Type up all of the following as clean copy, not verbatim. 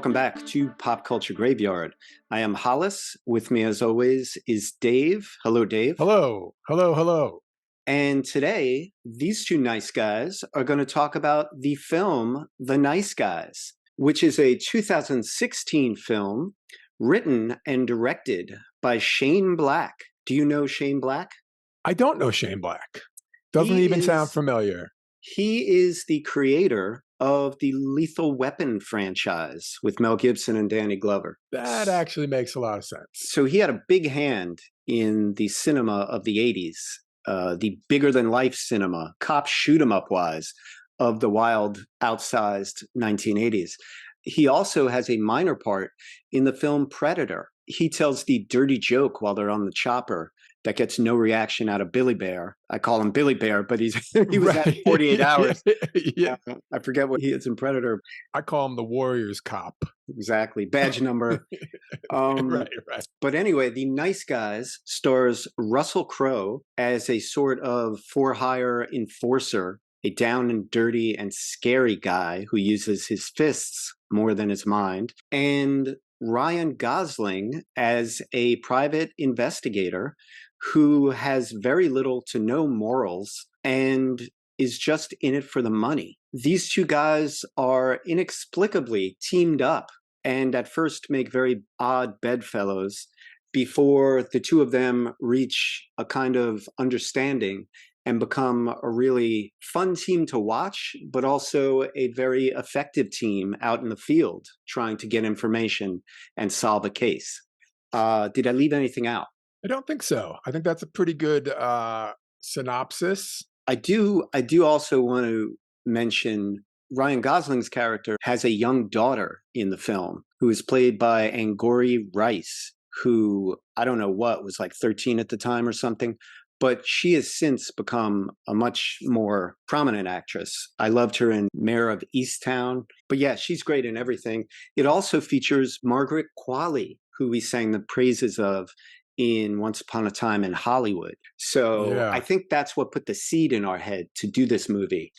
welcome back to Pop Culture Graveyard. I am Hollis. With me, as always, is Dave. Hello, Dave. Hello. Hello, hello. And today, these two nice guys are going to talk about the film The Nice Guys, which is a 2016 film written and directed by Shane Black. Do you know Shane Black? I don't know Shane Black. Doesn't even sound familiar. He is the creator of the Lethal Weapon franchise with Mel Gibson and Danny Glover. That actually makes a lot of sense. So he had a big hand in the cinema of the 80s, the bigger-than-life cinema, cop shoot-'em-up wise, of the wild, outsized 1980s. He also has a minor part in the film Predator. He tells the dirty joke while they're on the chopper that gets no reaction out of Billy Bear. I call him Billy Bear, but he was Right. at 48 hours. Yeah. I forget what he is in Predator. I call him the Warriors cop. Exactly. Badge number. Right. But anyway, The Nice Guys stars Russell Crowe as a sort of for-hire enforcer, a down and dirty and scary guy who uses his fists more than his mind, and Ryan Gosling as a private investigator who has very little to no morals and is just in it for the money. These two guys are inexplicably teamed up and at first make very odd bedfellows before the two of them reach a kind of understanding and become a really fun team to watch, but also a very effective team out in the field trying to get information and solve a case. Did I leave anything out? I don't think so. I think that's a pretty good synopsis. I do also want to mention Ryan Gosling's character has a young daughter in the film who is played by Angourie Rice, who I don't know what was like 13 at the time or something. But she has since become a much more prominent actress. I loved her in Mayor of Easttown. But yeah, she's great in everything. It also features Margaret Qualley, who we sang the praises of in Once Upon a Time in Hollywood. So yeah. I think that's what put the seed in our head to do this movie.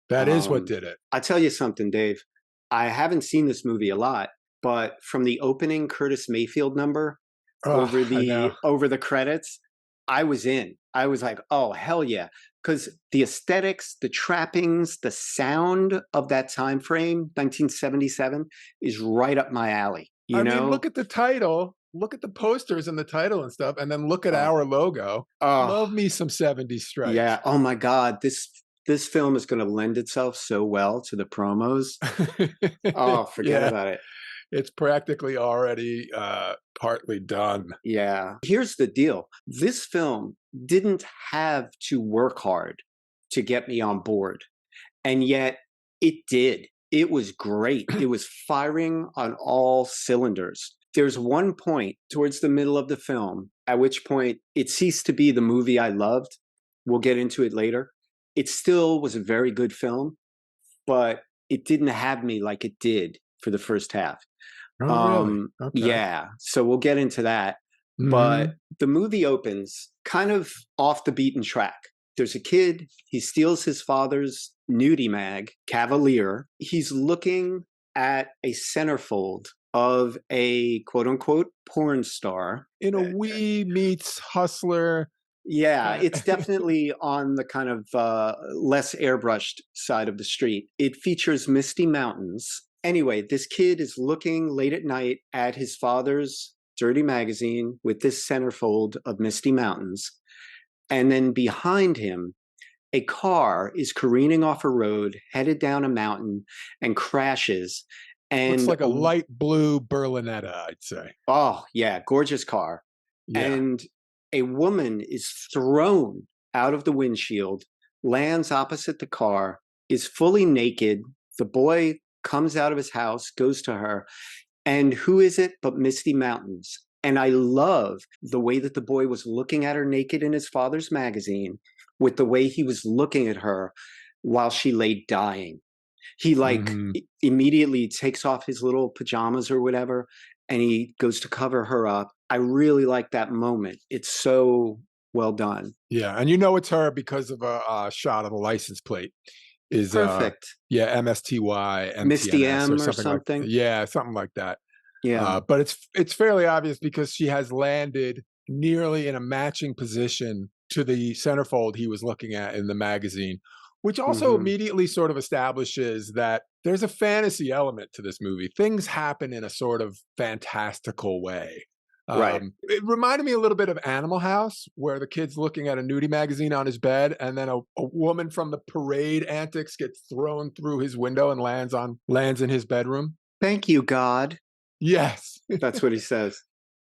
That is what did it. I'll tell you something, Dave. I haven't seen this movie a lot, but from the opening Curtis Mayfield number over the credits, I was in. I was like, oh, hell yeah. Because the aesthetics, the trappings, the sound of that time frame, 1977, is right up my alley. You know? Mean, look at the title, look at the posters and the title and stuff, and then look at our logo. Love me some 70s stripes. Yeah. Oh, my God. This film is going to lend itself so well to the promos. Forget about it. It's practically already partly done. Yeah. Here's the deal. This film didn't have to work hard to get me on board. And yet it did. It was great. It was firing on all cylinders. There's one point towards the middle of the film at which point it ceased to be the movie I loved. We'll get into it later. It still was a very good film, but it didn't have me like it did for the first half. Oh, really? Okay. Yeah. So we'll get into that. Mm-hmm. But the movie opens kind of off the beaten track. There's a kid. He steals his father's nudie mag, Cavalier. He's looking at a centerfold of a quote unquote porn star. In a Wee meets Hustler. Yeah, it's definitely on the kind of less airbrushed side of the street. It features misty mountains. Anyway, this kid is looking late at night at his father's dirty magazine with this centerfold of misty mountains. And then behind him, a car is careening off a road, headed down a mountain, and crashes. And looks like a light blue Berlinetta, I'd say. Oh, yeah, gorgeous car. Yeah. And a woman is thrown out of the windshield, lands opposite the car, is fully naked. The boy comes out of his house, goes to her, and who is it but Misty Mountains? And I love the way that the boy was looking at her naked in his father's magazine with the way he was looking at her while she lay dying. He immediately takes off his little pajamas or whatever, and he goes to cover her up. I really like that moment. It's so well done. Yeah, and you know it's her because of a shot of the license plate. is Perfect. MSTY, Misty MTNS or M or something like something. something like that. Yeah. But it's fairly obvious because she has landed nearly in a matching position to the centerfold he was looking at in the magazine, which also Hmm. immediately sort of establishes that there's a fantasy element to this movie. Things happen in a sort of fantastical way. Right. It reminded me a little bit of Animal House, where the kid's looking at a nudie magazine on his bed, and then a woman from the parade antics gets thrown through his window and lands in his bedroom. Thank you, God. Yes. That's what he says.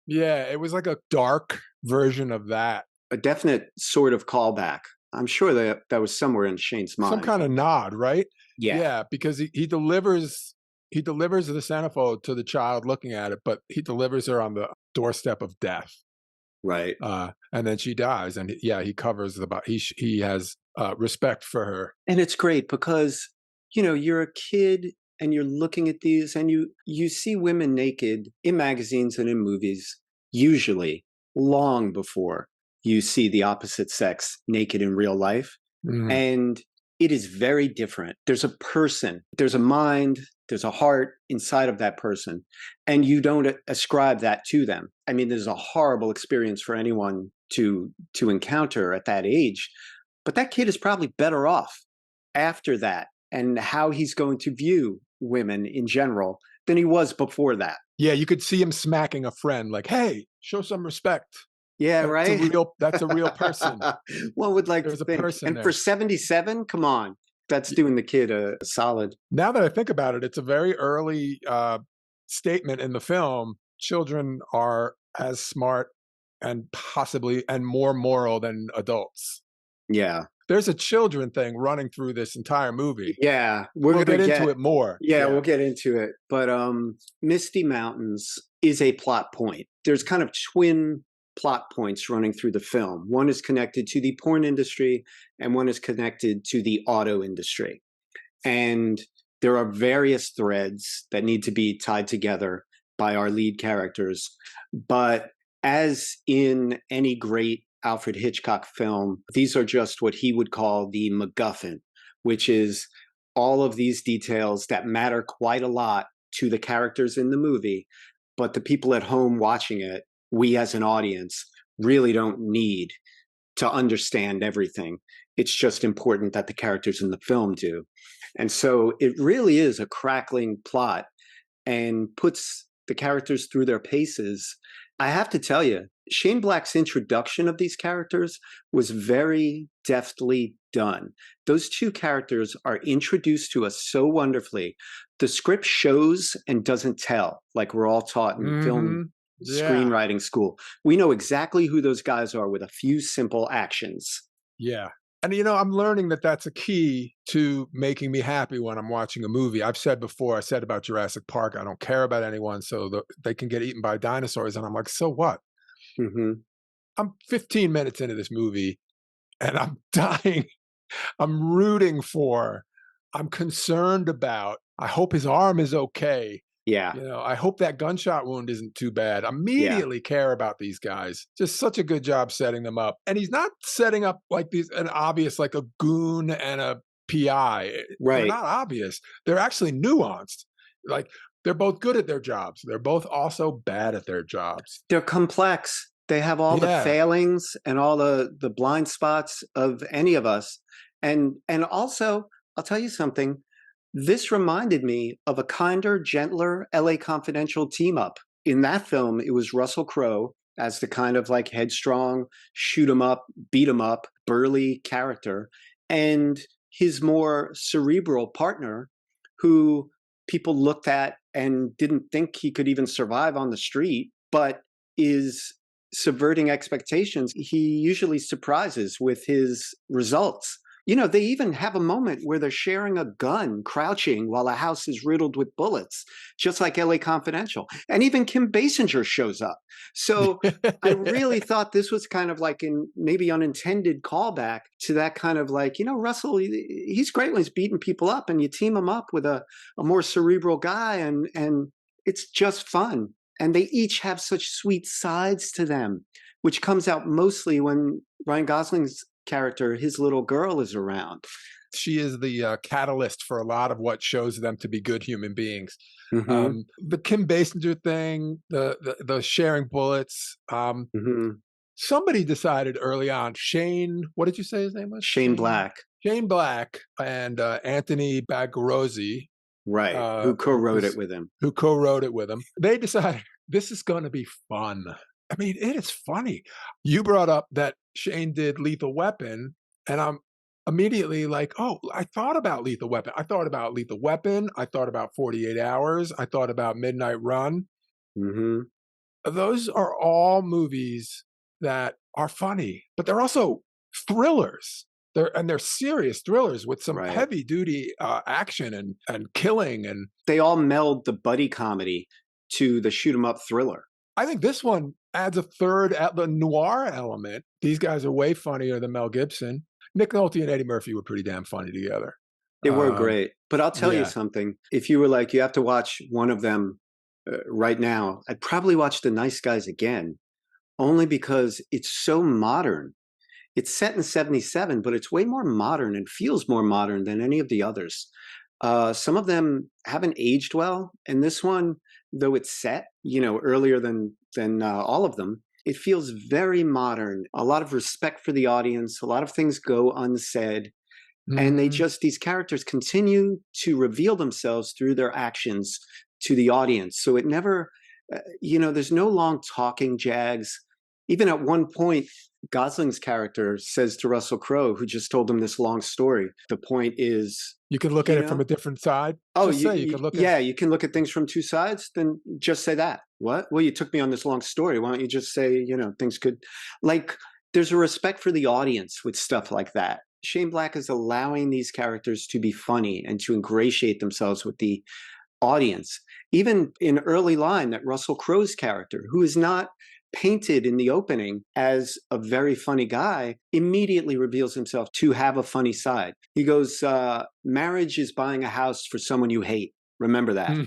Yeah, it was like a dark version of that. A definite sort of callback. I'm sure that was somewhere in Shane's Some mind. kind of nod, right? Yeah. Yeah, because he delivers the centerfold to the child looking at it, but he delivers her on the doorstep of death. Right. And then she dies, and he covers he has respect for her. And it's great because, you're a kid and you're looking at these and you see women naked in magazines and in movies, usually long before you see the opposite sex naked in real life. Mhm. And it is very different. There's a person, there's a mind, there's a heart inside of that person, and you don't ascribe that to them. I mean, there's a horrible experience for anyone to encounter at that age, but that kid is probably better off after that and how he's going to view women in general than he was before that. Yeah, you could see him smacking a friend like, "Hey, show some respect." Yeah, right. That's a real person. One would like There's to a think. person And there. for 77, come on, that's doing the kid a solid. Now that I think about it, it's a very early statement in the film. Children are as smart and possibly and more moral than adults. Yeah. There's a children thing running through this entire movie. Yeah, We'll get into it more. Yeah, we'll get into it. But Misty Mountains is a plot point. There's kind of twin plot points running through the film. One is connected to the porn industry and one is connected to the auto industry. And there are various threads that need to be tied together by our lead characters. But as in any great Alfred Hitchcock film, these are just what he would call the MacGuffin, which is all of these details that matter quite a lot to the characters in the movie, but the people at home watching it, we as an audience, really don't need to understand everything. It's just important that the characters in the film do. And so it really is a crackling plot and puts the characters through their paces. I have to tell you, Shane Black's introduction of these characters was very deftly done. Those two characters are introduced to us so wonderfully. The script shows and doesn't tell, like we're all taught in film screenwriting school. We know exactly who those guys are with a few simple actions. Yeah. And, I'm learning that that's a key to making me happy when I'm watching a movie. I've said before, I said about Jurassic Park, I don't care about anyone, so they can get eaten by dinosaurs. And I'm like, so what? Mm-hmm. I'm 15 minutes into this movie and I'm dying. I'm rooting for, I'm concerned about, I hope his arm is okay. Yeah. I hope that gunshot wound isn't too bad. Immediately care about these guys. Just such a good job setting them up. And he's not setting up like an obvious, like a goon and a PI. Right. They're not obvious. They're actually nuanced. Like they're both good at their jobs. They're both also bad at their jobs. They're complex. They have all the failings and all the blind spots of any of us. And also, I'll tell you something. This reminded me of a kinder, gentler LA Confidential team up. In that film, it was Russell Crowe as the kind of like headstrong, shoot 'em up, beat 'em up, burly character, and his more cerebral partner, who people looked at and didn't think he could even survive on the street, but is subverting expectations. He usually surprises with his results. They even have a moment where they're sharing a gun, crouching while a house is riddled with bullets, just like LA Confidential. And even Kim Basinger shows up. So I really thought this was kind of like an maybe unintended callback to that kind of like, Russell, he's great when he's beating people up and you team him up with a more cerebral guy and it's just fun. And they each have such sweet sides to them, which comes out mostly when Ryan Gosling's character, his little girl, is around. she is the catalyst for a lot of what shows them to be good human beings. Hmm. The Kim Basinger thing, the sharing bullets. Hmm. Somebody decided early on, Shane, what did you say his name was? Shane Black, Shane Black and Anthony Bagarozzi, right? Who co-wrote was it with him? who co-wrote it with him. They decided this is going to be fun. I mean, it is funny. You brought up that Shane did Lethal Weapon, and I'm immediately like, oh, I thought about Lethal Weapon. I thought about Lethal Weapon. I thought about 48 Hours. I thought about Midnight Run. Hmm. Those are all movies that are funny, but they're also thrillers. They're serious thrillers with some Right. heavy duty action and killing. And They all meld the buddy comedy to the shoot 'em up thriller. I think this one adds a third at the noir element. These guys are way funnier than Mel Gibson. Nick Nolte and Eddie Murphy were pretty damn funny together. They were Um, great. But I'll tell you yeah. something. If you were like, you have to watch one of them right now, I'd probably watch The Nice Guys again, only because it's so modern. It's set in 77, but it's way more modern and feels more modern than any of the others. Some of them haven't aged well. And this one, though it's set, earlier than all of them, it feels very modern. A lot of respect for the audience. A lot of things go unsaid. And Mhm. these characters continue to reveal themselves through their actions to the audience. So it never, there's no long talking jags. Even at one point, Gosling's character says to Russell Crowe, who just told him this long story, the point is, You can look at it from a different side. oh, Just say you can look at yeah, you can look at things from two sides. Then just say that. What? Well, you took me on this long story. Why don't you just say, things could, like, there's a respect for the audience with stuff like that. Shane Black is allowing these characters to be funny and to ingratiate themselves with the audience. Even in early line, that Russell Crowe's character, who is not painted in the opening as a very funny guy, immediately reveals himself to have a funny side. He goes, marriage is buying a house for someone you hate. Remember that.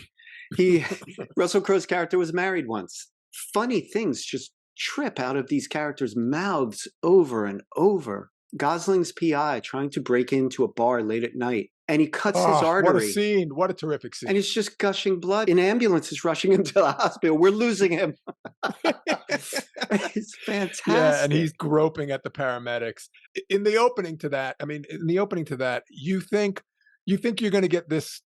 Russell Crowe's character was married once. Funny things just trip out of these characters' mouths over and over. Gosling's PI trying to break into a bar late at night, and he cuts his artery. What a scene. What a terrific scene. And he's just gushing blood. An ambulance is rushing him to the hospital. We're losing him. It's fantastic. Yeah, and he's groping at the paramedics. In the opening to that, you think you're going to get this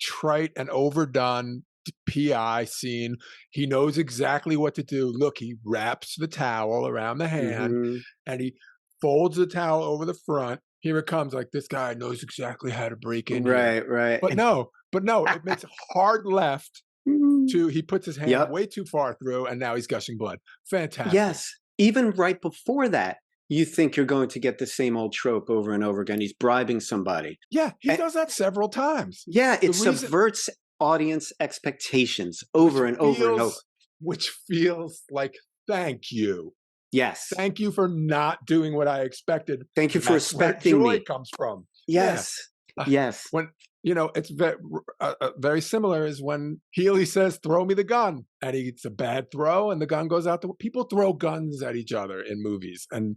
trite and overdone PI scene. He knows exactly what to do. Look, he wraps the towel around the hand and he folds the towel over the front. Here it comes. Like, this guy knows exactly how to break in. Right, right. But no, it makes hard left to, he puts his hand way too far through and now he's gushing blood. Fantastic. Yes. Even right before that, you think you're going to get the same old trope over and over again. He's bribing somebody. Yeah, he does that several times. Yeah, it subverts audience expectations over and over. Which feels like, thank you. Yes. Thank you for not doing what I expected. Thank you for respecting where joy me. Comes from. Yes. Yeah. Yes. When it's very similar is when Healy says, "Throw me the gun," and it's a bad throw, and the gun goes out. People throw guns at each other in movies and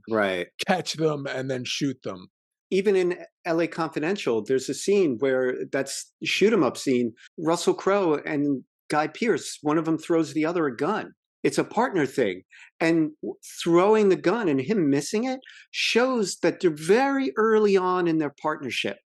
catch them and then shoot them. Even in LA Confidential, there's a scene where that's shoot 'em up scene. Russell Crowe and Guy Pearce, one of them throws the other a gun. It's a partner thing. And throwing the gun and him missing it shows that they're very early on in their partnership.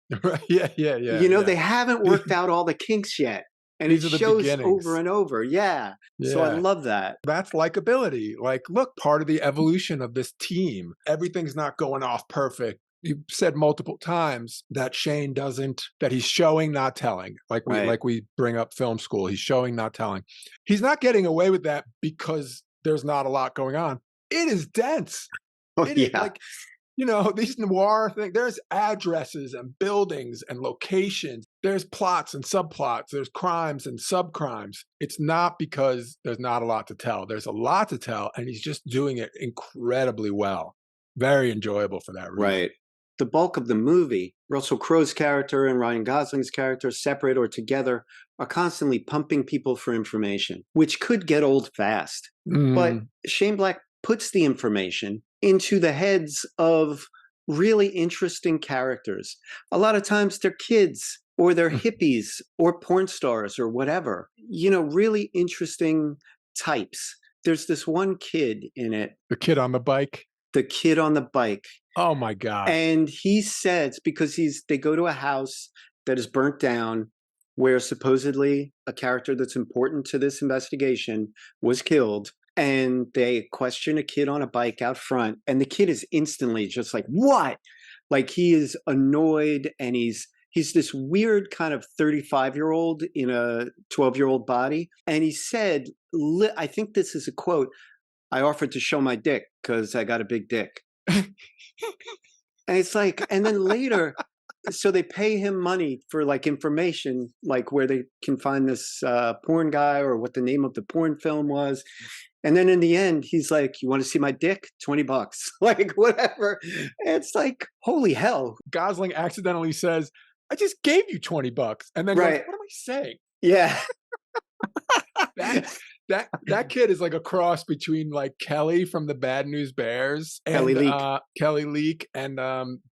Yeah. They haven't worked out all the kinks yet. And it shows over and over. Yeah. So I love that. That's likability. Like, look, part of the evolution of this team. Everything's not going off perfect. You said multiple times that Shane that he's showing, not telling. Like we bring up film school. He's showing, not telling. He's not getting away with that because there's not a lot going on. It is dense. These noir things, there's addresses and buildings and locations. There's plots and subplots. There's crimes and subcrimes. It's not because there's not a lot to tell. There's a lot to tell, and he's just doing it incredibly well. Very enjoyable for that reason. Right. The bulk of the movie, Russell Crowe's character and Ryan Gosling's character, separate or together, are constantly pumping people for information, which could get old fast. But Shane Black puts the information into the heads of really interesting characters. A lot of times they're kids or they're hippies or porn stars or whatever, really interesting types. There's this one kid in it, The kid on the bike. the kid on the bike. Oh my God. And he says, because they go to a house that is burnt down where supposedly a character that's important to this investigation was killed. And they question a kid on a bike out front. And the kid is instantly just like, what? Like he is annoyed, and he's this weird kind of 35-year-old in a 12-year-old body. And he said, I think this is a quote, "I offered to show my dick because I got a big dick." And it's like, and then later, so they pay him money for like information, like where they can find this porn guy or what the name of the porn film was. And then in the end, he's like, "You want to see my dick? $20." Like whatever. It's like, holy hell. Gosling accidentally says, "I just gave you $20," and then Right. goes, "What am I saying?" Yeah. That kid is like a cross between like Kelly from the Bad News Bears and Kelly Leak. Leak and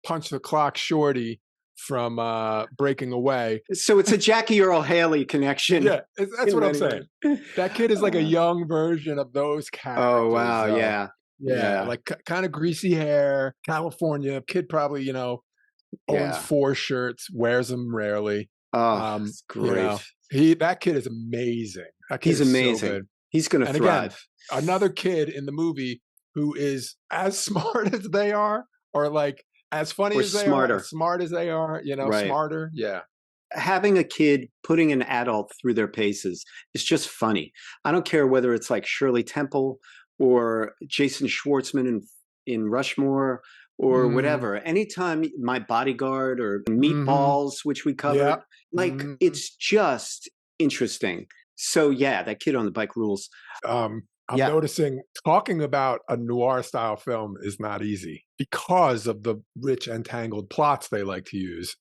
Punch the Clock Shorty from Breaking Away. So it's a Jackie Earl Haley connection. Yeah, that's what I'm saying. That kid is like a young version of those characters. Oh, wow. Yeah. Like kind of greasy hair, California kid, probably, owns 4 shirts, wears them rarely. Oh, that's great. That kid is amazing. He's amazing. So good. He's going to thrive. Again, another kid in the movie who is as smart as they are, or like as funny as they are, as smart as they are, smarter. Yeah. Having a kid putting an adult through their paces is just funny. I don't care whether it's like Shirley Temple or Jason Schwartzman in Rushmore or whatever. Anytime My Bodyguard or Meatballs, which we covered, it's just interesting. So yeah, that kid on the bike rules. I'm noticing talking about a noir style film is not easy because of the rich and tangled plots they like to use.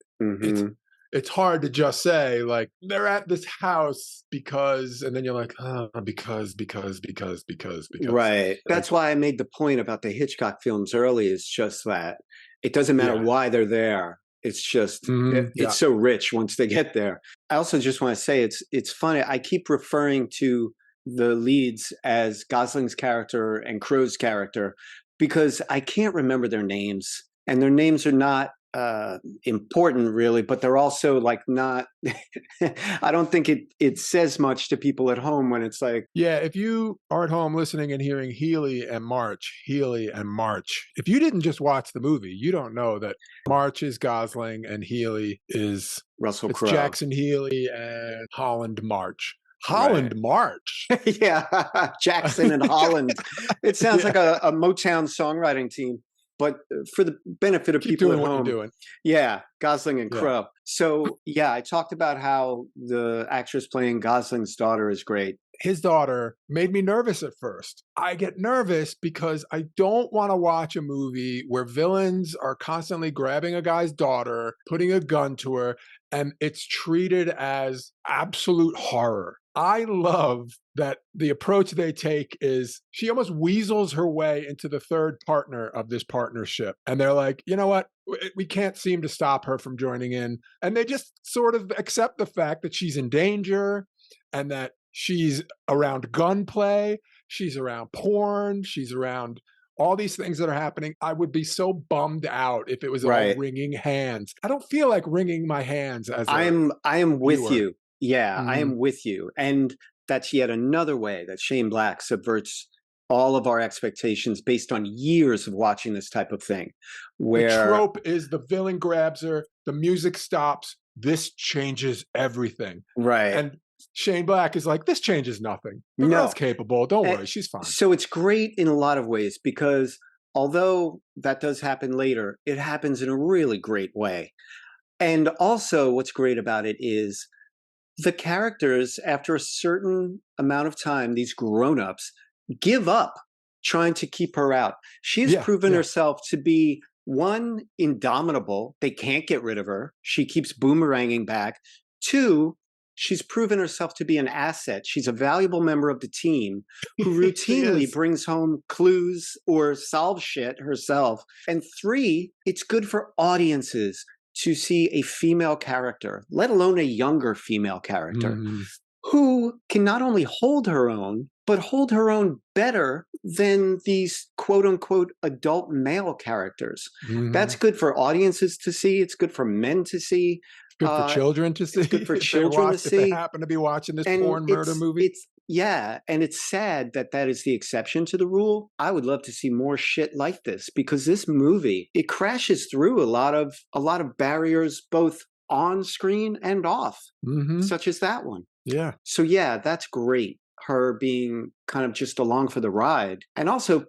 It's hard to just say like they're at this house because, and then you're like, because. Right. That's why I made the point about the Hitchcock films early. Is just that it doesn't matter why they're there. It's just it's so rich once they get there. I also just want to say it's funny. I keep referring to the leads as Gosling's character and Crowe's character because I can't remember their names, and their names are not important really, but they're also like not I don't think it says much to people at home when it's like, if you are at home listening and hearing Healy and March, if you didn't just watch the movie, you don't know that March is Gosling and Healy is Russell Crowe. Jackson Healy and Holland March. March. Yeah, Jackson and Holland. It sounds like a Motown songwriting team. But for the benefit of people at home, Gosling and Crowe. So I talked about how the actress playing Gosling's daughter is great. His daughter made me nervous at first. I get nervous because I don't want to watch a movie where villains are constantly grabbing a guy's daughter, putting a gun to her, and it's treated as absolute horror. I love that the approach they take is she almost weasels her way into the third partner of this partnership. And they're like, you know what? We can't seem to stop her from joining in. And they just sort of accept the fact that she's in danger and that she's around gunplay, she's around porn, she's around all these things that are happening. I would be so bummed out if it was all wringing hands. I don't feel like wringing my hands as I am with you. Yeah, I am with you. And that's yet another way that Shane Black subverts all of our expectations based on years of watching this type of thing. Where the trope is the villain grabs her, the music stops, this changes everything. Right. And Shane Black is like, this changes nothing. The girl's capable. Don't worry, she's fine. So it's great in a lot of ways because although that does happen later, it happens in a really great way. And also what's great about it is the characters, after a certain amount of time, these grown-ups give up trying to keep her out. She's proven herself to be, one, indomitable. They can't get rid of her. She keeps boomeranging back. 2, she's proven herself to be an asset. She's a valuable member of the team who routinely brings home clues or solves shit herself. And 3, it's good for audiences to see a female character, let alone a younger female character, who can not only hold her own, but hold her own better than these quote unquote adult male characters. That's good for audiences to see. It's good for men to see. Good for children to see. It's good for children to see. If they happen to be watching this porn murder movie. And it's sad that that is the exception to the rule. I would love to see more shit like this, because this movie, it crashes through a lot of barriers, both on screen and off, such as that one. Yeah. So yeah, that's great. Her being kind of just along for the ride. And also,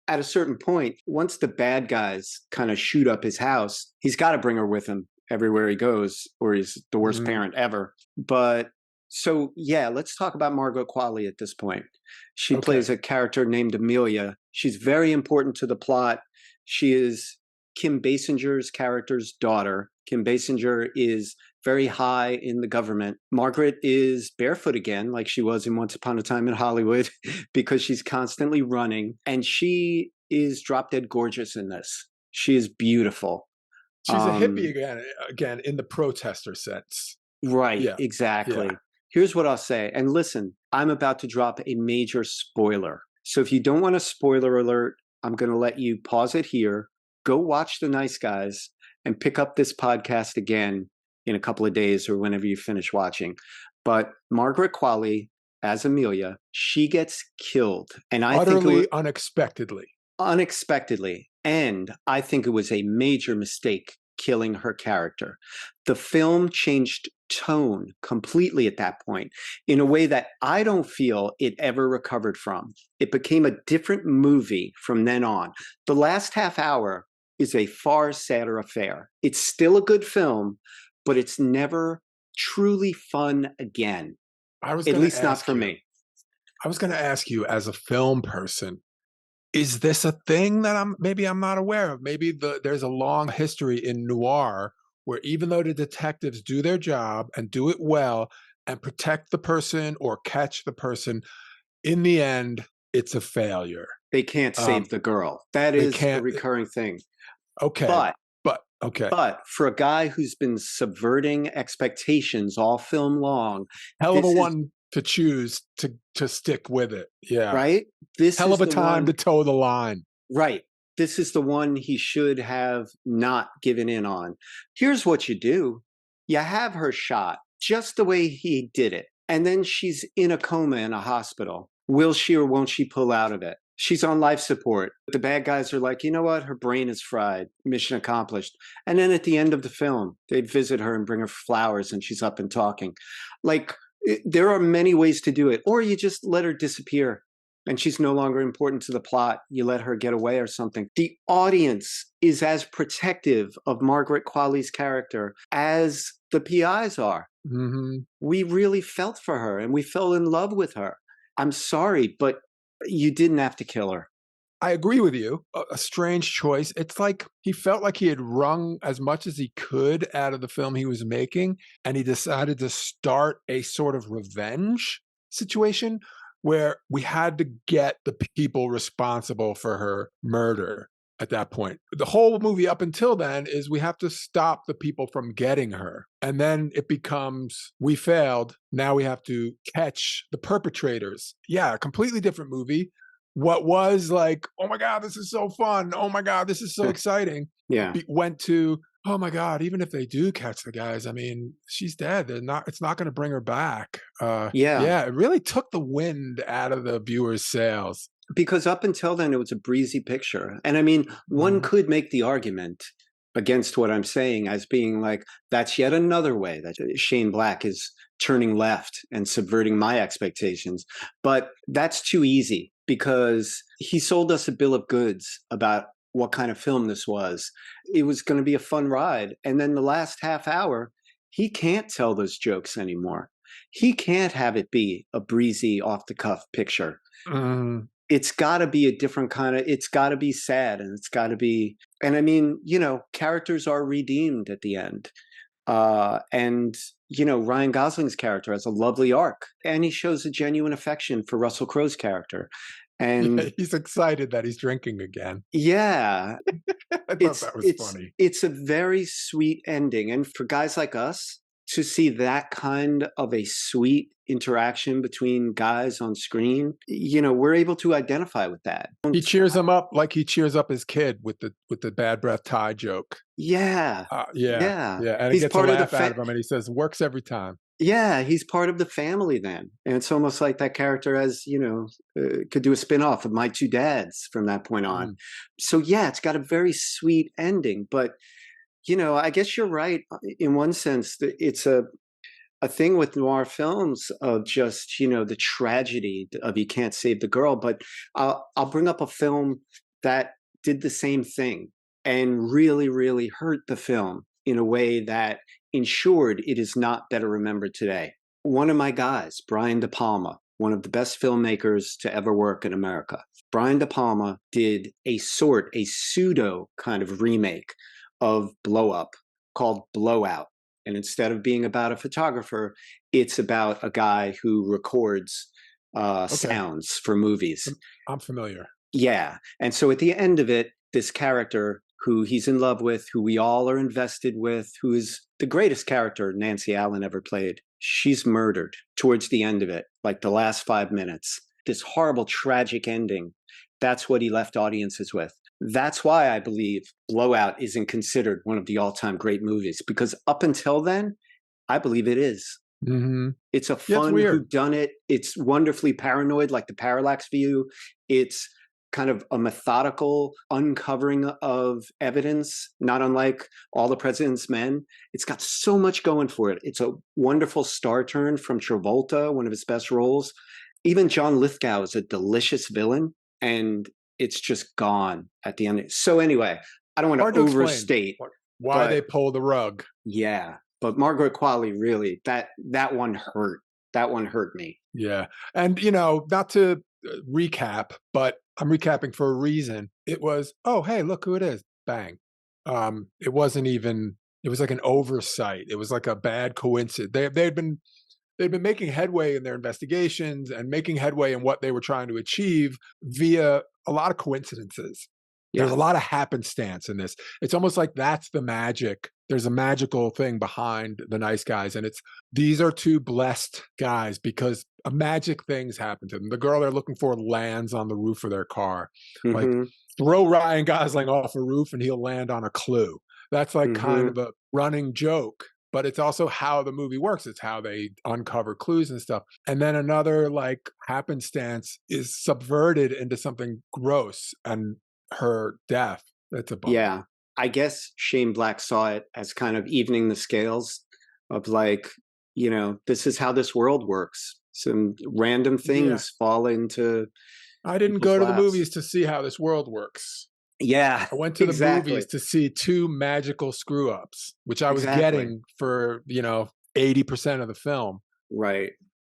at a certain point, once the bad guys kind of shoot up his house, he's got to bring her with him everywhere he goes, or he's the worst parent ever. But so yeah, let's talk about Margot Qualley at this point. She plays a character named Amelia. She's very important to the plot. She is Kim Basinger's character's daughter. Kim Basinger is very high in the government. Margaret is barefoot again, like she was in Once Upon a Time in Hollywood, because she's constantly running. And she is drop dead gorgeous in this. She is beautiful. She's a hippie again, in the protester sense. Right, exactly. Yeah. Here's what I'll say. And listen, I'm about to drop a major spoiler. So if you don't want a spoiler alert, I'm going to let you pause it here, go watch The Nice Guys, and pick up this podcast again in a couple of days or whenever you finish watching. But Margaret Qualley as Amelia, she gets killed. And I think unexpectedly. And I think it was a major mistake killing her character. The film changed tone completely at that point in a way that I don't feel it ever recovered from. It became a different movie from then on. The last half hour is a far sadder affair. It's still a good film, but it's never truly fun again. At least not for me. I was going to ask you, as a film person, is this a thing that I'm not aware of? Maybe there's a long history in noir where, even though the detectives do their job and do it well and protect the person or catch the person, in the end, it's a failure. They can't save the girl. That is a recurring thing. Okay. But for a guy who's been subverting expectations all film long, hell of a one to choose to stick with it. Yeah. Right? This hell of a time to toe the line. Right. This is the one he should have not given in on. Here's what you do. You have her shot just the way he did it. And then she's in a coma in a hospital. Will she or won't she pull out of it? She's on life support. The bad guys are like, you know what? Her brain is fried. Mission accomplished. And then at the end of the film, they'd visit her and bring her flowers and she's up and talking. Like, there are many ways to do it. Or you just let her disappear and she's no longer important to the plot. You let her get away or something. The audience is as protective of Margaret Qualley's character as the PIs are. We really felt for her and we fell in love with her. I'm sorry, but you didn't have to kill her. I agree with you. A strange choice. It's like he felt like he had wrung as much as he could out of the film he was making, and he decided to start a sort of revenge situation where we had to get the people responsible for her murder at that point. The whole movie up until then is we have to stop the people from getting her. And then it becomes, we failed. Now we have to catch the perpetrators. Yeah, a completely different movie. What was like, oh my God, this is so fun. Oh my God, this is so exciting. Yeah. Went to, oh my God, even if they do catch the guys, I mean, she's dead. It's not going to bring her back. Yeah, it really took the wind out of the viewer's sails. Because up until then, it was a breezy picture. And I mean, one could make the argument against what I'm saying as being like, that's yet another way that Shane Black is turning left and subverting my expectations. But that's too easy because he sold us a bill of goods about what kind of film this was. It was going to be a fun ride. And then the last half hour, he can't tell those jokes anymore. He can't have it be a breezy, off-the-cuff picture. It's got to be a different kind of, it's got to be sad and it's got to be, and I mean, you know, characters are redeemed at the end. And Ryan Gosling's character has a lovely arc, and he shows a genuine affection for Russell Crowe's character. Yeah, And he's excited that he's drinking again. yeah, I thought it's that was it's funny. it's a very sweet ending. And for guys like us to see that kind of a sweet interaction between guys on screen, we're able to identify with that. He cheers him up like he cheers up his kid with the bad breath Thai joke. Yeah. Yeah, Yeah. yeah, and he He's gets a part of the laugh out of him, and he says, "Works every time." Yeah, he's part of the family then. And it's almost like that character could do a spin-off of My Two Dads from that point on. So yeah, it's got a very sweet ending. But, I guess you're right in one sense that it's a thing with noir films of just, the tragedy of you can't save the girl. But I'll bring up a film that did the same thing and really, really hurt the film in a way that ensured it is not better remembered today. One of my guys, Brian De Palma, one of the best filmmakers to ever work in America. Brian De Palma did a pseudo kind of remake of Blow Up called Blowout. And instead of being about a photographer, it's about a guy who records sounds for movies. I'm familiar. Yeah. And so at the end of it, this character who he's in love with, who we all are invested with, who is the greatest character Nancy Allen ever played, she's murdered towards the end of it, like the last 5 minutes. This horrible, tragic ending. That's what he left audiences with. That's why I believe Blowout isn't considered one of the all-time great movies, because up until then, I believe it is. Mm-hmm. It's a fun whodunit. It's wonderfully paranoid, like the Parallax View. It's kind of a methodical uncovering of evidence, not unlike All the President's Men. It's got so much going for it. It's a wonderful star turn from Travolta, one of his best roles. Even John Lithgow is a delicious villain, and it's just gone at the end. So anyway, I don't want to overstate why they pull the rug. Yeah, but Margaret Qualley, really, that one hurt. That one hurt me. Yeah, and not to recap, but I'm recapping for a reason. It was, oh, hey, look who it is. Bang. It wasn't even, it was like an oversight. It was like a bad coincidence. They'd been making headway in their investigations and making headway in what they were trying to achieve via a lot of coincidences. Yeah. There's a lot of happenstance in this. It's almost like that's the magic. There's a magical thing behind The Nice Guys. And these are two blessed guys because magic things happen to them. The girl they're looking for lands on the roof of their car. Like, throw Ryan Gosling off a roof and he'll land on a clue. That's like kind of a running joke. But it's also how the movie works. It's how they uncover clues and stuff. And then another like happenstance is subverted into something gross, and her death. That's a bummer. Yeah. I guess Shane Black saw it as kind of evening the scales of like, this is how this world works. Some random things fall into. I didn't go to the movies to see how this world works. Yeah, I went to the movies to see two magical screw ups, which I was getting for, 80% of the film. Right.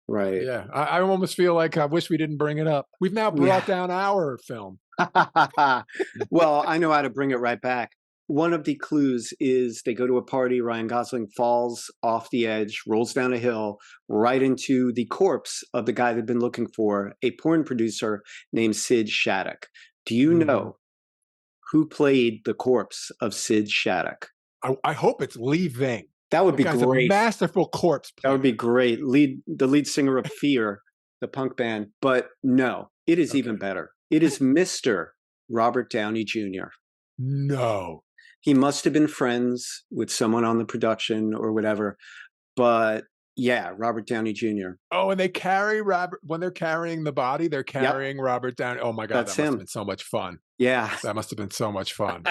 Right. Yeah. I almost feel like I wish we didn't bring it up. We've now brought down our film. Well, I know how to bring it right back. One of the clues is they go to a party. Ryan Gosling falls off the edge, rolls down a hill, right into the corpse of the guy they've been looking for, a porn producer named Sid Shattuck. Do you know who played the corpse of Sid Shattuck? I hope it's Lee Ving. That would be great. A masterful corpse play. That would be great. The lead singer of Fear, the punk band. But no, it is even better. It is Mr. Robert Downey Jr. No. He must have been friends with someone on the production or whatever. But yeah, Robert Downey Jr. Oh, and they carry Robert, when they're carrying the body, they're carrying Robert Downey. Oh my God, that must have been so much fun. Yeah. That must have been so much fun.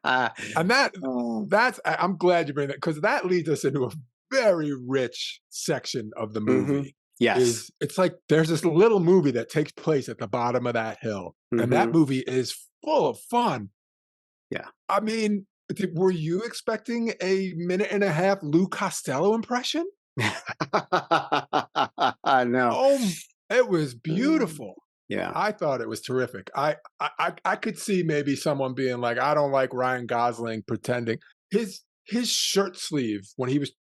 And that's, I'm glad you bring that, because that leads us into a very rich section of the movie. Yes. It's like there's this little movie that takes place at the bottom of that hill. And that movie is full of fun. Yeah. I mean, were you expecting a 1.5-minute Lou Costello impression? No. Oh, it was beautiful. Yeah. I thought it was terrific. I could see maybe someone being like, I don't like Ryan Gosling pretending. His shirt sleeve when he was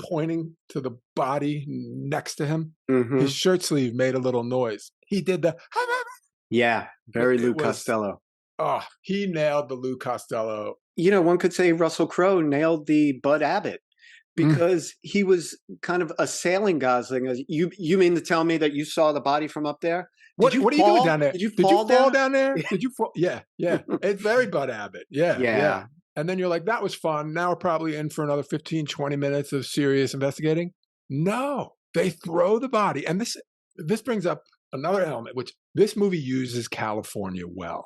pointing to the body next to him. Mm-hmm. His shirt sleeve made a little noise. He did the. Yeah, very Lou was, Costello. Oh, he nailed the Lou Costello. One could say Russell Crowe nailed the Bud Abbott because he was kind of assailing Gosling. You mean to tell me that you saw the body from up there? What are you doing down there? Did you fall down there? Did you fall? Yeah. It's very Bud Abbott. Yeah. And then you're like, that was fun. Now we're probably in for another 15, 20 minutes of serious investigating. No, they throw the body. And this brings up another element, which this movie uses California well.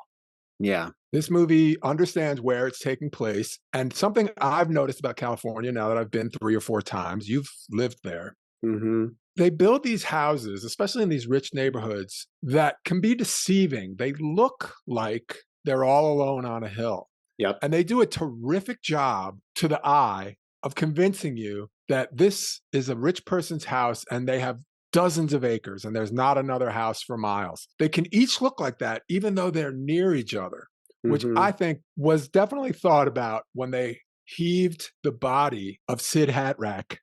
Yeah. This movie understands where it's taking place. And something I've noticed about California now that I've been 3 or 4 times, you've lived there. Mm-hmm. They build these houses, especially in these rich neighborhoods, that can be deceiving. They look like they're all alone on a hill. Yep. And they do a terrific job to the eye of convincing you that this is a rich person's house and they have dozens of acres and there's not another house for miles. They can each look like that, even though they're near each other, which I think was definitely thought about when they heaved the body of Sid Hatrack.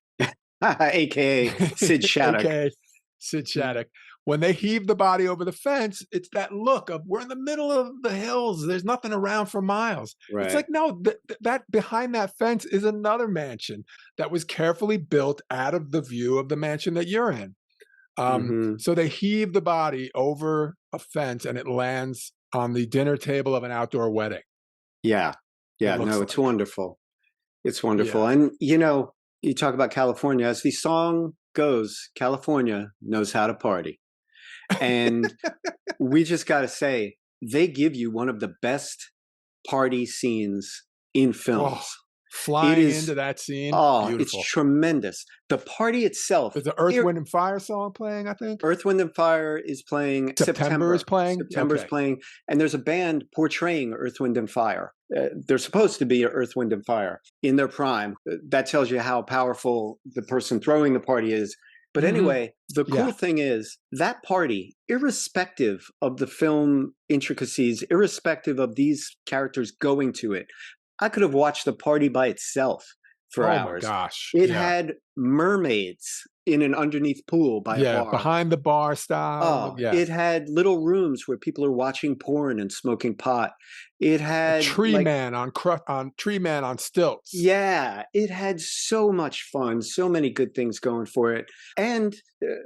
AKA Sid Shattuck. AKA Sid Shattuck. When they heave the body over the fence, it's that look of we're in the middle of the hills. There's nothing around for miles. Right. It's like, no, that behind that fence is another mansion that was carefully built out of the view of the mansion that you're in. So they heave the body over a fence and it lands on the dinner table of an outdoor wedding. Yeah. It's wonderful. It's wonderful. Yeah. And, you talk about California, as the song goes, California knows how to party. And we just got to say, they give you one of the best party scenes in films. Oh, flying into that scene. Oh, beautiful. It's tremendous. The party itself. There's the Earth, Wind, and Fire song playing, I think. Earth, Wind, and Fire is playing. September is playing. September's playing. And there's a band portraying Earth, Wind, and Fire. They're supposed to be Earth, Wind, and Fire in their prime. That tells you how powerful the person throwing the party is. But anyway, the cool thing is that party, irrespective of the film intricacies, irrespective of these characters going to it, I could have watched the party by itself for hours. Oh my gosh. It had mermaids in an underneath pool by a bar. Behind the bar style. It had little rooms where people are watching porn and smoking pot. It had a tree man on stilts. Yeah, it had so much fun, so many good things going for it. And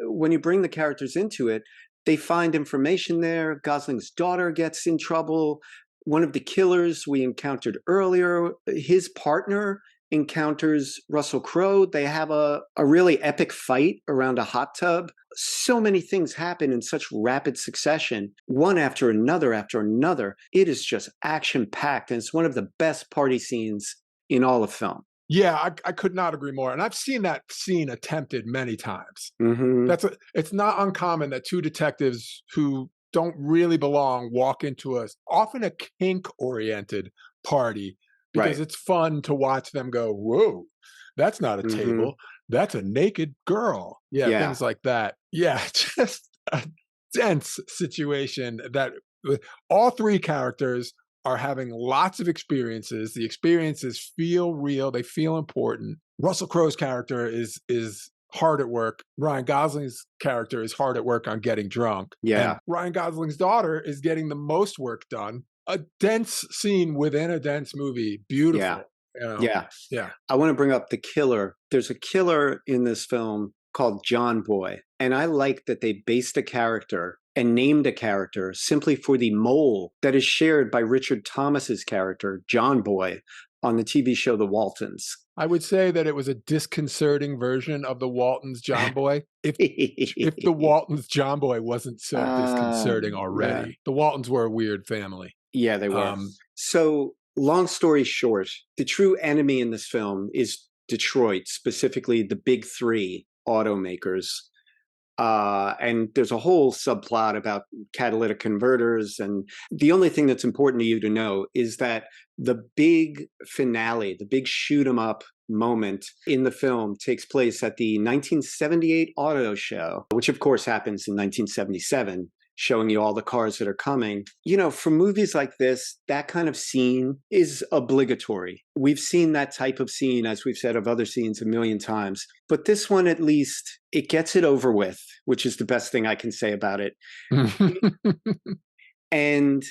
when you bring the characters into it, they find information there. Gosling's daughter gets in trouble. One of the killers we encountered earlier, his partner encounters Russell Crowe. They have a really epic fight around a hot tub. So many things happen in such rapid succession, one after another after another. It is just action-packed, and it's one of the best party scenes in all of film. Yeah, I could not agree more. And I've seen that scene attempted many times. It's not uncommon that 2 detectives who don't really belong walk into often a kink-oriented party because it's fun to watch them go, whoa, that's not a table. That's a naked girl. Yeah, things like that. Yeah, just a dense situation that all 3 characters are having lots of experiences. The experiences feel real. They feel important. Russell Crowe's character is hard at work. Ryan Gosling's character is hard at work on getting drunk. Yeah. And Ryan Gosling's daughter is getting the most work done. A dense scene within a dense movie. Beautiful. Yeah. I want to bring up the killer. There's a killer in this film called John Boy. And I like that they based a character and named a character simply for the mole that is shared by Richard Thomas's character, John Boy, on the TV show The Waltons. I would say that it was a disconcerting version of the Waltons John Boy. If the Waltons John Boy wasn't so disconcerting already. Yeah. The Waltons were a weird family. Yeah, they were. So long story short, the true enemy in this film is Detroit, specifically the big 3 automakers. And there's a whole subplot about catalytic converters. And the only thing that's important to you to know is that the big finale, the big shoot 'em up moment in the film takes place at the 1978 auto show, which of course happens in 1977 showing you all the cars that are coming. You know, for movies like this, that kind of scene is obligatory. We've seen that type of scene, as we've said, of other scenes a million times. But this one, at least, it gets it over with, which is the best thing I can say about it. And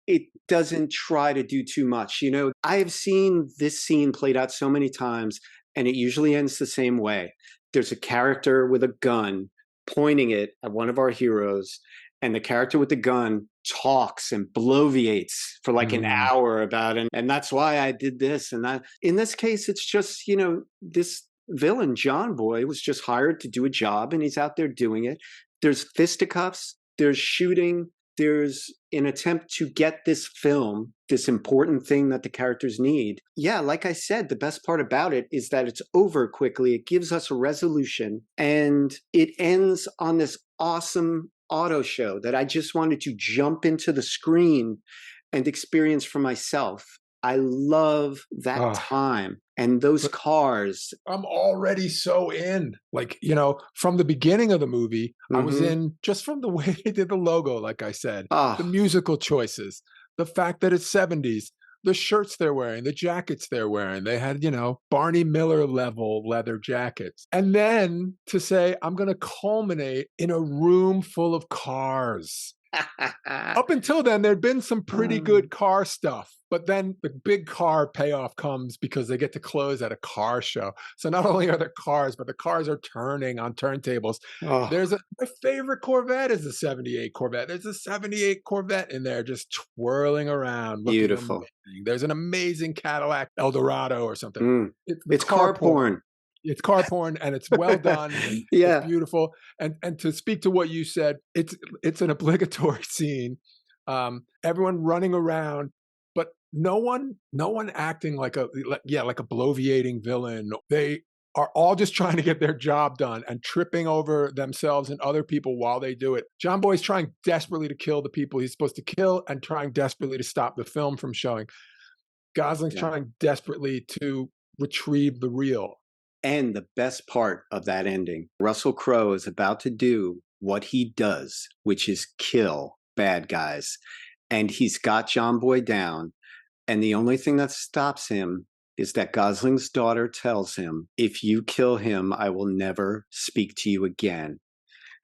it doesn't try to do too much. You know, I have seen this scene played out so many times, and it usually ends the same way. There's a character with a gun pointing it at one of our heroes, and the character with the gun talks and bloviates for like an hour about it. And that's why I did this and that. In this case, it's just, you know, this villain, John Boy, was just hired to do a job, and he's out there doing it. There's fisticuffs, there's shooting, there's an attempt to get this film, this important thing that the characters need. Yeah, like I said, the best part about it is that it's over quickly. It gives us a resolution, and it ends on this awesome auto show that I just wanted to jump into the screen and experience for myself. I love that time and those cars. I'm already so in. Like, you know, from the beginning of the movie, I was in just from the way they did the logo, like I said, the musical choices, the fact that it's 70s, the shirts they're wearing, the jackets they're wearing. They had, you know, Barney Miller level leather jackets. And then to say, I'm going to culminate in a room full of cars. Up until then, there'd been some pretty good car stuff. But then the big car payoff comes because they get to close at a car show. So not only are there cars, but the cars are turning on turntables. My favorite Corvette is the 78 Corvette. There's a 78 Corvette in there just twirling around. Beautiful. Amazing. There's an amazing Cadillac Eldorado or something. It's car porn. It's car porn, and it's well done. It's beautiful. And to speak to what you said, it's an obligatory scene. Everyone running around, but no one acting like a bloviating villain. They are all just trying to get their job done and tripping over themselves and other people while they do it. John Boy's trying desperately to kill the people he's supposed to kill and trying desperately to stop the film from showing. Gosling's trying desperately to retrieve the reel. And the best part of that ending, Russell Crowe is about to do what he does, which is kill bad guys. And he's got John Boy down. And the only thing that stops him is that Gosling's daughter tells him, if you kill him, I will never speak to you again.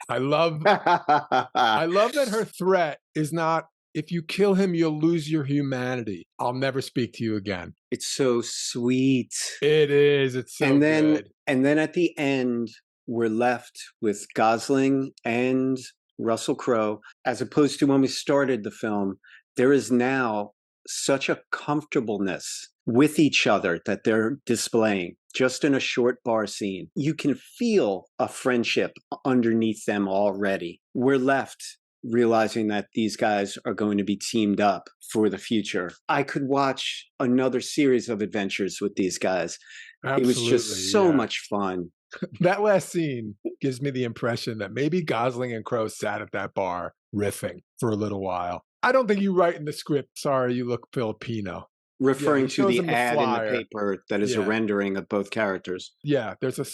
I love that her threat is not, if you kill him, you'll lose your humanity. I'll never speak to you again. It's so sweet. It is. It's so good. And then at the end, we're left with Gosling and Russell Crowe, as opposed to when we started the film. There is now such a comfortableness with each other that they're displaying just in a short bar scene. You can feel a friendship underneath them already. We're left realizing that these guys are going to be teamed up for the future. I could watch another series of adventures with these guys. Absolutely, it was just so much fun. That last scene gives me the impression that maybe Gosling and Crowe sat at that bar riffing for a little while. I don't think you write in the script, sorry, you look Filipino. Referring to the ad in the paper that is a rendering of both characters. Yeah, there's a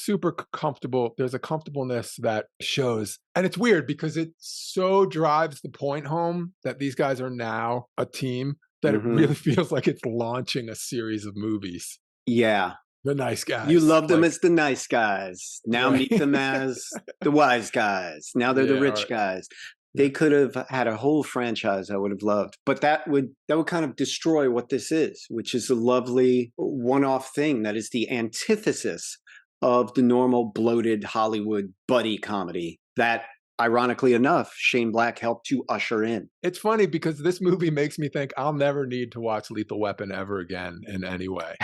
comfortableness that shows. And it's weird because it so drives the point home that these guys are now a team that it really feels like it's launching a series of movies. Yeah. The nice guys. You love them as the nice guys. Now meet them as the wise guys. Now they're the rich guys. They could have had a whole franchise I would have loved, but that would kind of destroy what this is, which is a lovely one-off thing that is the antithesis of the normal bloated Hollywood buddy comedy that, ironically enough, Shane Black helped to usher in. It's funny because this movie makes me think I'll never need to watch Lethal Weapon ever again in any way.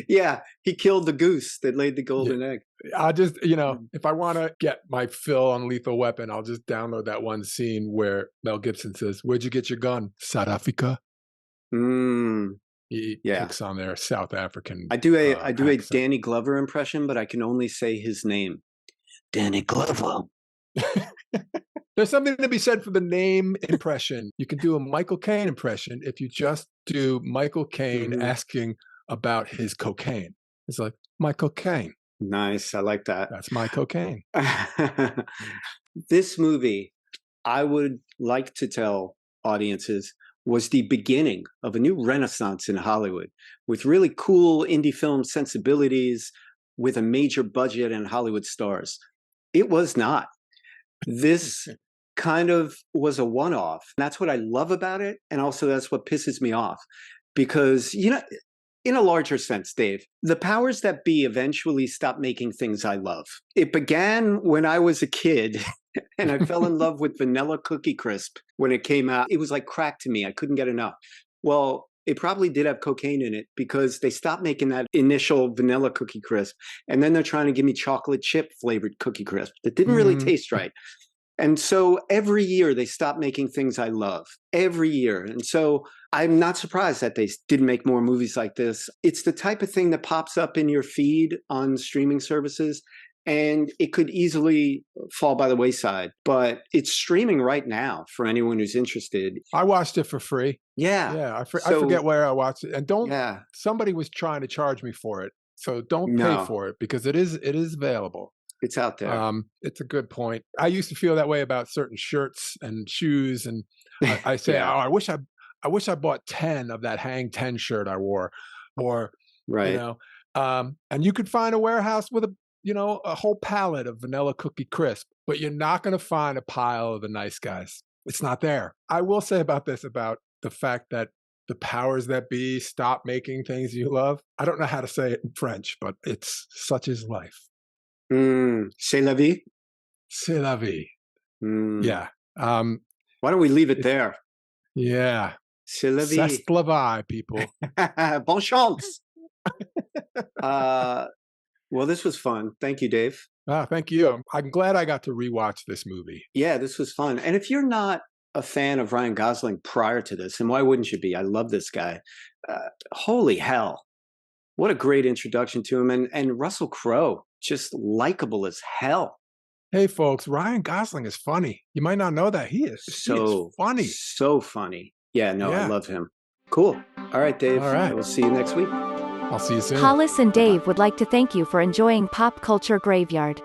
Yeah, he killed the goose that laid the golden egg. I'll just, if I want to get my fill on Lethal Weapon, I'll just download that one scene where Mel Gibson says, "Where'd you get your gun? South Africa." He picks on their South African. I do a Danny Glover impression, but I can only say his name, Danny Glover. There's something to be said for the name impression. You can do a Michael Caine impression if you just do Michael Caine asking about his cocaine. It's like, my cocaine. Nice. I like that. That's my cocaine. This movie, I would like to tell audiences was the beginning of a new renaissance in Hollywood with really cool indie film sensibilities with a major budget and Hollywood stars. It was not. This kind of was a one-off. That's what I love about it. And also that's what pisses me off because, in a larger sense, Dave, the powers that be eventually stopped making things I love. It began when I was a kid and I fell in love with Vanilla Cookie Crisp when it came out. It was like crack to me. I couldn't get enough. Well, it probably did have cocaine in it because they stopped making that initial Vanilla Cookie Crisp. And then they're trying to give me chocolate chip flavored Cookie Crisp that didn't really taste right. And so every year they stop making things I love, every year. And so I'm not surprised that they didn't make more movies like this. It's the type of thing that pops up in your feed on streaming services, and it could easily fall by the wayside. But it's streaming right now for anyone who's interested. I watched it for free. Yeah. Yeah, I forget where I watched it. And Yeah. somebody was trying to charge me for it. So don't No. pay for it because it is available. It's out there. It's a good point. I used to feel that way about certain shirts and shoes, and I say, Yeah. "Oh, I wish I bought 10 of that Hang 10 shirt I wore," or Right. And you could find a warehouse with a whole pallet of Vanilla Cookie Crisp, but you're not going to find a pile of the Nice Guys. It's not there. I will say about the fact that the powers that be stop making things you love. I don't know how to say it in French, but it's such is life. C'est la vie. C'est la vie. Yeah. Why don't we leave it there? Yeah. C'est la vie. C'est la vie, people. Bon chance. Well, this was fun. Thank you, Dave. Thank you. I'm glad I got to rewatch this movie. Yeah, this was fun. And if you're not a fan of Ryan Gosling prior to this, and why wouldn't you be? I love this guy. Holy hell. What a great introduction to him. And Russell Crowe, just likable as hell. Hey, folks, Ryan Gosling is funny. You might not know that. He is funny. So funny. Yeah, no, I love him. Cool. All right, Dave. All right. We'll see you next week. I'll see you soon. Hollis and Dave would like to thank you for enjoying Pop Culture Graveyard.